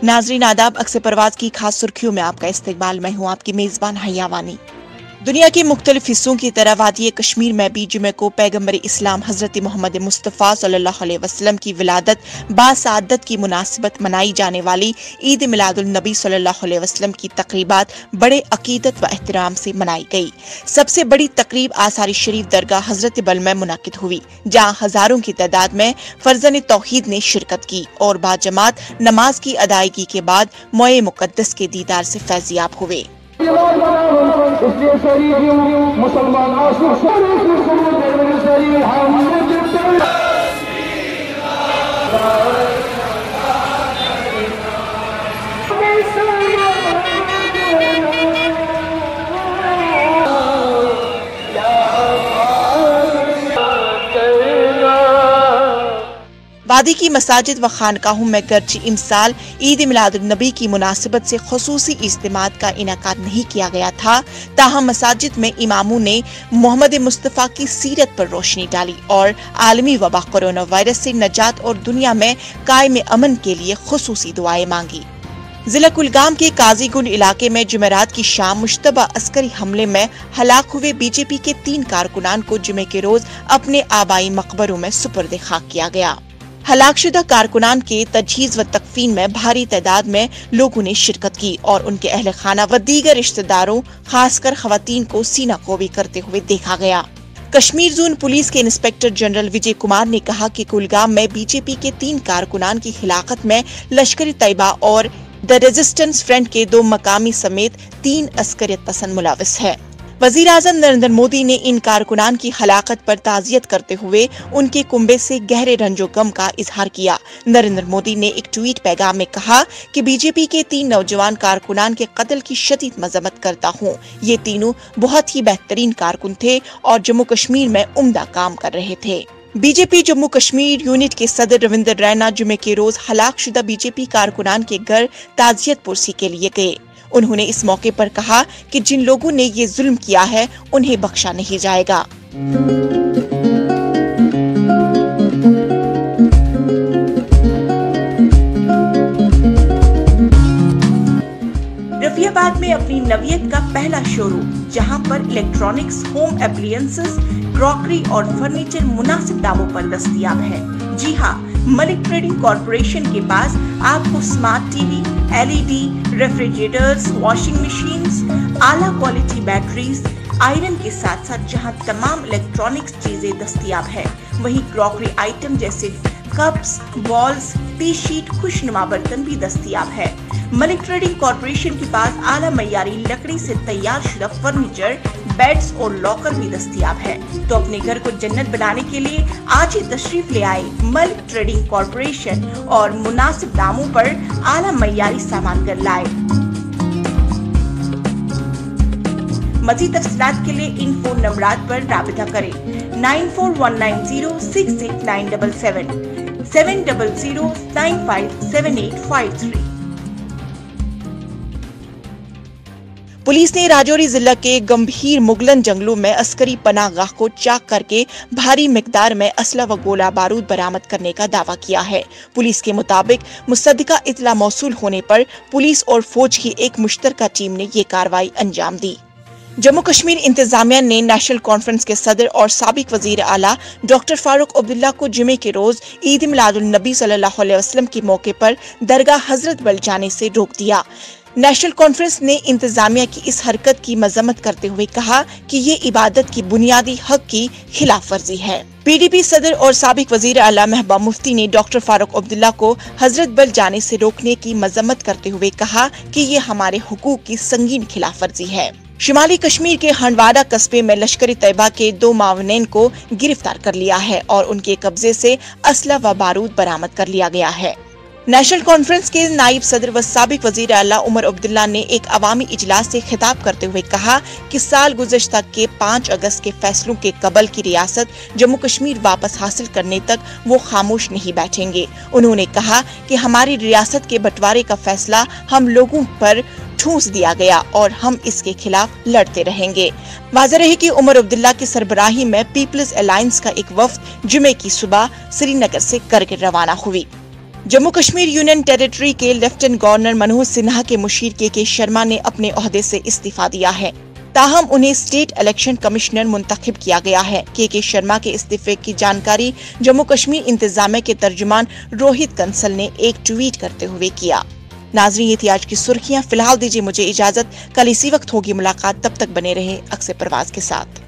नाज़रीन आदाब, अक्स-Parwaaz की खास सुर्खियों में आपका इस्तकबाल। मैं हूँ आपकी मेजबान हया वानी। दुनिया के मुख्तलिफ हिस्सों की तरह वादी कश्मीर में भी जुमे को पैगम्बर इस्लाम हजरत मोहम्मद मुस्तफ़ा सल्लल्लाहु अलैहि वसल्लम की विलादत बासआदत की मुनासिबत मनाई जाने वाली ईद मिलादुल नबी सल्लल्लाहु अलैहि वसल्लम की तकरीबात बड़े अकीदत व एहतराम से मनाई गई। सबसे बड़ी तकरीब आसारी शरीफ दरगाह हजरत बल में मुनक्किद हुई, जहाँ हजारों की तादाद में फर्जन तौहीद ने शिरकत की और बाजमात नमाज की अदायगी के बाद मोए मुकद्दस के दीदार से फैजियाब हुए। वादी की मसाजिद व खानकाहों में गर्ची इमसाल ईद मिलादुल नबी की मुनासिबत से खुसूसी इज्तिमात का इनेकाद नहीं किया गया था, ताहम मसाजिद में इमामों ने मोहम्मद मुस्तफ़ा की सीरत पर रोशनी डाली और आलमी वबा कोरोना वायरस से नजात और दुनिया में कायम अमन के लिए खुसूसी दुआएं मांगी। जिला कुलगाम के काजीगुंड इलाके में जुमेरात की शाम मुश्तबा अस्करी हमले में हलाक हुए बीजेपी के 3 कारकुनान को जुमे के रोज अपने आबाई मकबरों में सुपुर्द खाक किया गया। हलाकशुदा कारकुनान के तजहीज व तकफीन में भारी तादाद में लोगों ने शिरकत की और उनके अहल खाना व दीगर रिश्तेदारों खासकर खवातीन को सीना कोबी करते हुए देखा गया। कश्मीर जोन पुलिस के इंस्पेक्टर जनरल विजय कुमार ने कहा कि कुलगाम में बीजेपी के 3 कारकुनान की हिलाकत में लश्कर तैयबा और द रेजिस्टेंस फ्रंट के 2 मकामी समेत 3 अस्करियत पसंद मुलविस है। वजीर आज़म नरेंद्र मोदी ने इन कारकुनान की हलाकत पर ताज़ियत करते हुए उनके कुंबे से गहरे रंजो गम का इजहार किया। नरेंद्र मोदी ने एक ट्वीट पैगाम में कहा कि बीजेपी के 3 नौजवान कारकुनान के कत्ल की शदीद मजम्मत करता हूँ। ये तीनों बहुत ही बेहतरीन कारकुन थे और जम्मू कश्मीर में उम्दा काम कर रहे थे। बीजेपी जम्मू कश्मीर यूनिट के सदर रविंदर रैना जुमे के रोज हलाकशुदा बीजेपी कारकुनान के घर ताजियत पुरसी के लिए गए। उन्होंने इस मौके पर कहा कि जिन लोगों ने ये जुल्म किया है उन्हें बख्शा नहीं जाएगा। रफियाबाद में अपनी नवियत का पहला शोरूम, जहां पर इलेक्ट्रॉनिक्स, होम एप्लियंसेस, क्रॉकरी और फर्नीचर मुनासिब दामों पर दस्तयाब है। जी हाँ, मलिक ट्रेडिंग कॉर्पोरेशन के पास आपको smart TV, LED, refrigerators, washing machines, आला क्वालिटी बैटरीज, आयरन के साथ साथ जहां तमाम इलेक्ट्रॉनिक्स चीजें दस्तयाब है, वहीं क्रॉकरी आइटम जैसे कप्स, बॉल्स, टी शीट, खुशनुमा बर्तन भी दस्तयाब है। मलिक ट्रेडिंग कॉर्पोरेशन के पास आला मयारी लकड़ी से तैयार शुदा फर्नीचर, बेड्स और लॉकर भी दस्तयाब है। तो अपने घर को जन्नत बनाने के लिए आज ही तशरीफ ले आए मलिक ट्रेडिंग कॉर्पोरेशन और मुनासिब दामों पर आला मयारी सामान घर लाए। मज़ीद तफसीलात के लिए इन फोन नंबरात पर राबिता करें 9419066977 700957853। पुलिस ने राजौरी जिला के गंभीर मुगलन जंगलों में अस्करी पनाहगाह को चाक करके भारी मिकदार में असला व गोला बारूद बरामद करने का दावा किया है। पुलिस के मुताबिक मुसद्दिका इतला मौसूल होने पर पुलिस और फौज की एक मुश्तरका टीम ने ये कार्रवाई अंजाम दी। जम्मू कश्मीर इंतजामिया ने नेशनल कॉन्फ्रेंस के सदर और साबिक वजीर आला डॉक्टर फारूक अब्दुल्ला को जुमे के रोज ईद मिलादुल नबी सल्लल्लाहु अलैहि वसल्लम के मौके पर दरगाह हजरत बल जाने से रोक दिया। नेशनल कॉन्फ्रेंस ने इंतजामिया की इस हरकत की मजम्मत करते हुए कहा कि ये इबादत की बुनियादी हक की खिलाफ वर्जी है। पीडीपी सदर और साबिक वजीर आला महबूबा मुफ्ती ने डॉक्टर फारूक अब्दुल्ला को हजरत बल जाने से रोकने की मजम्मत करते हुए कहा कि ये हमारे हुकूक की संगीन खिलाफ वर्जी है। शुमाली कश्मीर के हंडवाड़ा कस्बे में लश्कर तैयबा के 2 मावनेन को गिरफ्तार कर लिया है और उनके कब्जे से असला व बारूद बरामद कर लिया गया है। नेशनल कॉन्फ्रेंस के नायब सदर व साबिक वजीर आला उमर अब्दुल्ला ने एक अवामी इजलास से खिताब करते हुए कहा कि साल गुज़श्ता के 5 अगस्त के फैसलों के कबल की रियासत जम्मू कश्मीर वापस हासिल करने तक वो खामोश नहीं बैठेंगे। उन्होंने कहा कि हमारी रियासत के बंटवारे का फैसला हम लोगों पर ठूंस दिया गया और हम इसके खिलाफ लड़ते रहेंगे। वाज़ेह रहे कि उमर अब्दुल्ला की सरबराही में पीपल्स अलायंस का एक वफ्द जुमे की सुबह श्रीनगर से करगिल रवाना हुई। जम्मू कश्मीर यूनियन टेरिटरी के लेफ्टिनेंट गवर्नर मनोज सिन्हा के मुशीर के शर्मा ने अपने ओहदे से इस्तीफा दिया है। ताहम उन्हें स्टेट इलेक्शन कमिश्नर मुंतखब किया गया है। के शर्मा के इस्तीफे की जानकारी जम्मू कश्मीर इंतजामिया के तर्जुमान रोहित कंसल ने एक ट्वीट करते हुए किया। नाज़रीन, ये थी आज की सुर्खियां। फिलहाल दीजिए मुझे इजाजत। कल इसी वक्त होगी मुलाकात, तब तक बने रहे अक्स-परवाज़ के साथ।